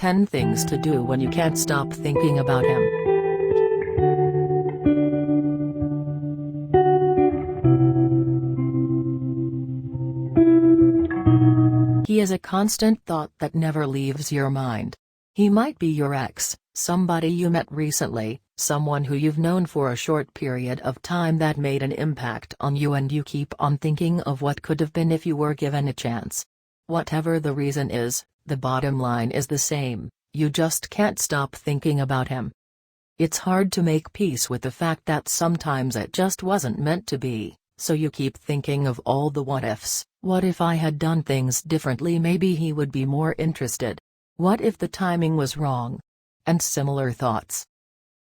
10 things to do when you can't stop thinking about him. He is a constant thought that never leaves your mind. He might be your ex, somebody you met recently, someone who you've known for a short period of time that made an impact on you, and you keep on thinking of what could have been if you were given a chance. Whatever the reason is, the bottom line is the same: you just can't stop thinking about him. It's hard to make peace with the fact that sometimes it just wasn't meant to be, so you keep thinking of all the what ifs. What if I had done things differently? Maybe he would be more interested. What if the timing was wrong? And similar thoughts.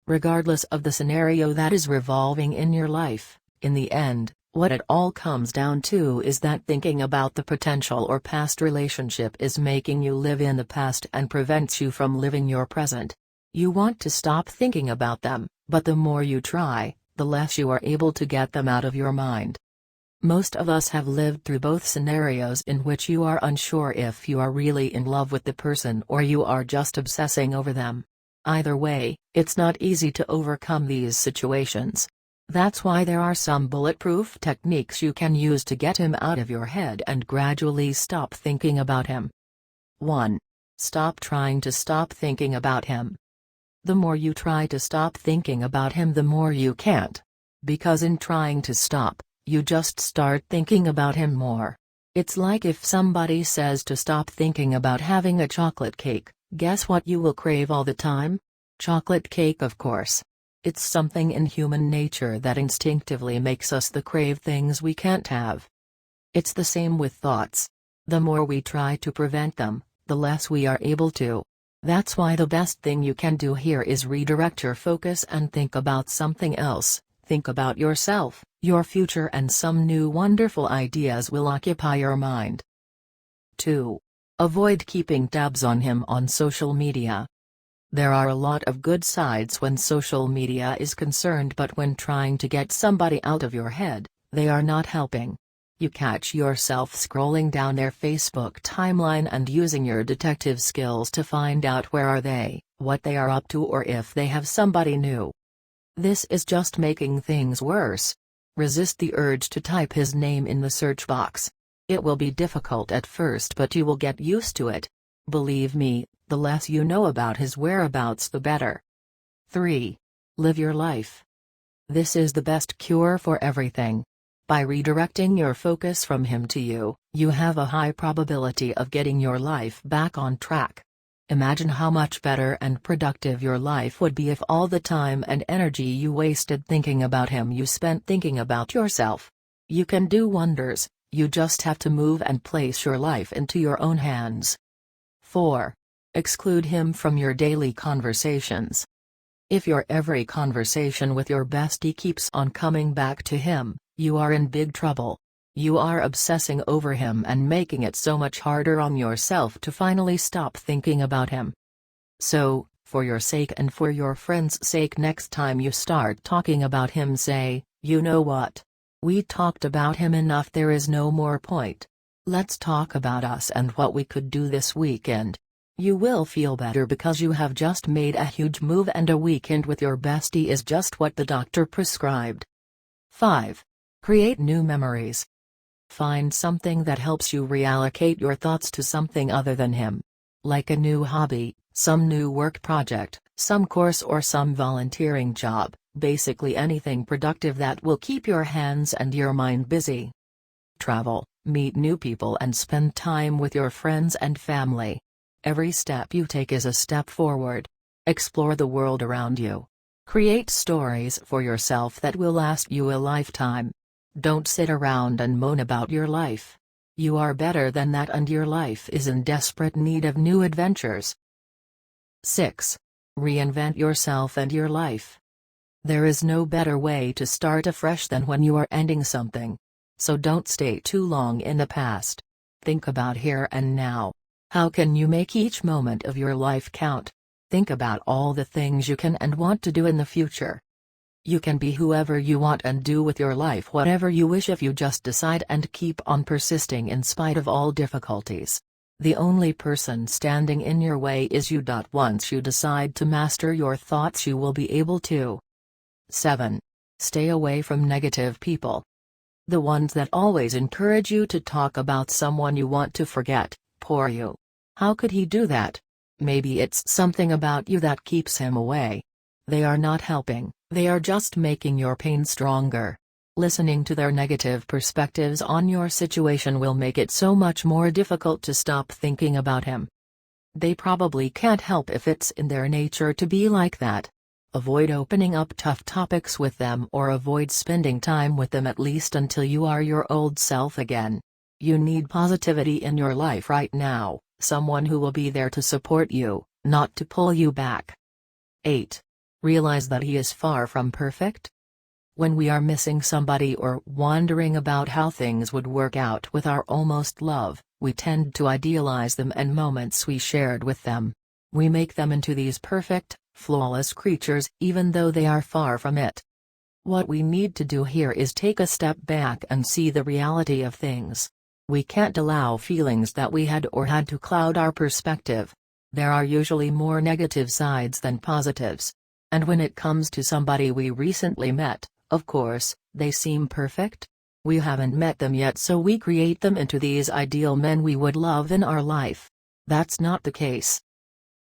Regardless of the scenario that is revolving in your life, in the end, what it all comes down to is that thinking about the potential or past relationship is making you live in the past and prevents you from living your present. You want to stop thinking about them, but the more you try, the less you are able to get them out of your mind. Most of us have lived through both scenarios in which you are unsure if you are really in love with the person or you are just obsessing over them. Either way, it's not easy to overcome these situations. That's why there are some bulletproof techniques you can use to get him out of your head and gradually stop thinking about him. 1. Stop trying to stop thinking about him. The more you try to stop thinking about him, the more you can't. Because in trying to stop, you just start thinking about him more. It's like if somebody says to stop thinking about having a chocolate cake, guess what you will crave all the time? Chocolate cake, of course. It's something in human nature that instinctively makes us crave things we can't have. It's the same with thoughts. The more we try to prevent them, the less we are able to. That's why the best thing you can do here is redirect your focus and think about something else. Think about yourself, your future, and some new wonderful ideas will occupy your mind. 2. Avoid keeping tabs on him on social media. There are a lot of good sides when social media is concerned, but when trying to get somebody out of your head, they are not helping. You catch yourself scrolling down their Facebook timeline and using your detective skills to find out where are they, what they are up to, or if they have somebody new. This is just making things worse. Resist the urge to type his name in the search box. It will be difficult at first, but you will get used to it. Believe me, the less you know about his whereabouts, the better. 3. Live your life. This is the best cure for everything. By redirecting your focus from him to you, you have a high probability of getting your life back on track. Imagine how much better and productive your life would be if all the time and energy you wasted thinking about him you spent thinking about yourself. You can do wonders, you just have to move and place your life into your own hands. 4. Exclude him from your daily conversations. If your every conversation with your bestie keeps on coming back to him, you are in big trouble. You are obsessing over him and making it so much harder on yourself to finally stop thinking about him. So, for your sake and for your friend's sake, next time you start talking about him, say, "You know what? We talked about him enough, there is no more point. Let's talk about us and what we could do this weekend." You will feel better because you have just made a huge move, and a weekend with your bestie is just what the doctor prescribed. 5. Create new memories. Find something that helps you reallocate your thoughts to something other than him. Like a new hobby, some new work project, some course, or some volunteering job, basically anything productive that will keep your hands and your mind busy. Travel, meet new people, and spend time with your friends and family. Every step you take is a step forward. Explore the world around you. Create stories for yourself that will last you a lifetime. Don't sit around and moan about your life. You are better than that, and your life is in desperate need of new adventures. 6. Reinvent yourself and your life. There is no better way to start afresh than when you are ending something. So don't stay too long in the past. Think about here and now. How can you make each moment of your life count? Think about all the things you can and want to do in the future. You can be whoever you want and do with your life whatever you wish if you just decide and keep on persisting in spite of all difficulties. The only person standing in your way is you. Once you decide to master your thoughts, you will be able to. 7. Stay away from negative people. The ones that always encourage you to talk about someone you want to forget. Poor you. How could he do that? Maybe it's something about you that keeps him away. They are not helping, they are just making your pain stronger. Listening to their negative perspectives on your situation will make it so much more difficult to stop thinking about him. They probably can't help if it's in their nature to be like that. Avoid opening up tough topics with them, or avoid spending time with them, at least until you are your old self again. You need positivity in your life right now, someone who will be there to support you, not to pull you back. 8. Realize that he is far from perfect. When we are missing somebody or wondering about how things would work out with our almost love, we tend to idealize them and moments we shared with them. We make them into these perfect, flawless creatures, even though they are far from it. What we need to do here is take a step back and see the reality of things. We can't allow feelings that we had to cloud our perspective. There are usually more negative sides than positives. And when it comes to somebody we recently met, of course, they seem perfect. We haven't met them yet, so we create them into these ideal men we would love in our life. That's not the case.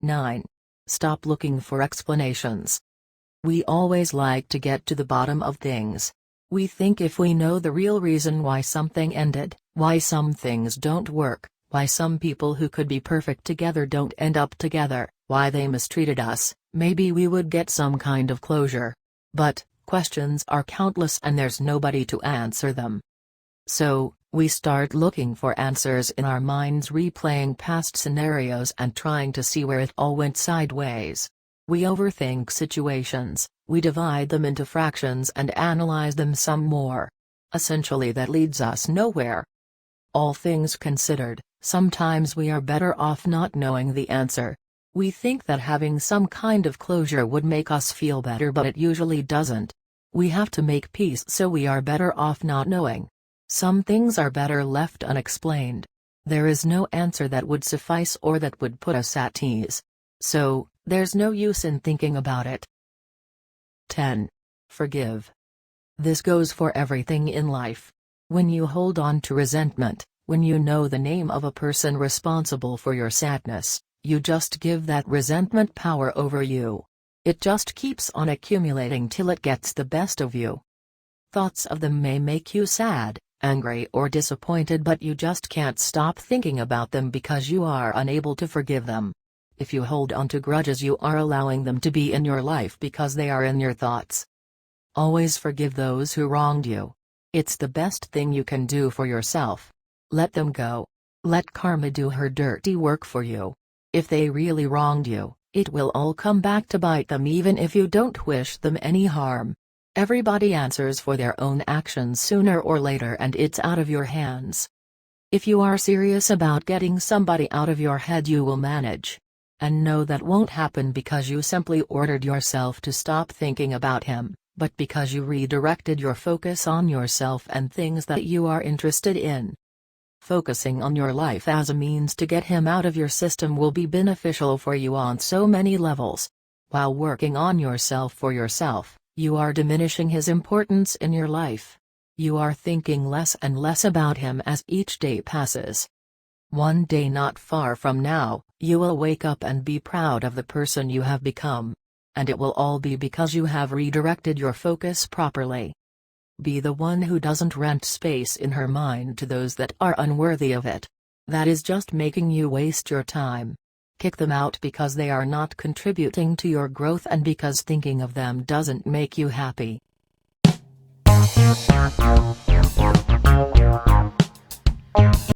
9. Stop looking for explanations. We always like to get to the bottom of things. We think if we know the real reason why something ended, why some things don't work, why some people who could be perfect together don't end up together, why they mistreated us, maybe we would get some kind of closure. But questions are countless and there's nobody to answer them. So, we start looking for answers in our minds, replaying past scenarios and trying to see where it all went sideways. We overthink situations, we divide them into fractions and analyze them some more. Essentially, that leads us nowhere. All things considered, sometimes we are better off not knowing the answer. We think that having some kind of closure would make us feel better, but it usually doesn't. We have to make peace, so we are better off not knowing. Some things are better left unexplained. There is no answer that would suffice or that would put us at ease. So, there's no use in thinking about it. 10. Forgive. This goes for everything in life. When you hold on to resentment, when you know the name of a person responsible for your sadness, you just give that resentment power over you. It just keeps on accumulating till it gets the best of you. Thoughts of them may make you sad, angry or disappointed, but you just can't stop thinking about them because you are unable to forgive them. If you hold on to grudges, you are allowing them to be in your life because they are in your thoughts. Always forgive those who wronged you. It's the best thing you can do for yourself. Let them go. Let karma do her dirty work for you. If they really wronged you, it will all come back to bite them, even if you don't wish them any harm. Everybody answers for their own actions sooner or later, and it's out of your hands. If you are serious about getting somebody out of your head, you will manage. And know that won't happen because you simply ordered yourself to stop thinking about him, but because you redirected your focus on yourself and things that you are interested in. Focusing on your life as a means to get him out of your system will be beneficial for you on so many levels. While working on yourself for yourself, you are diminishing his importance in your life. You are thinking less and less about him as each day passes. One day not far from now, you will wake up and be proud of the person you have become. And it will all be because you have redirected your focus properly. Be the one who doesn't rent space in her mind to those that are unworthy of it. That is just making you waste your time. Kick them out because they are not contributing to your growth and because thinking of them doesn't make you happy.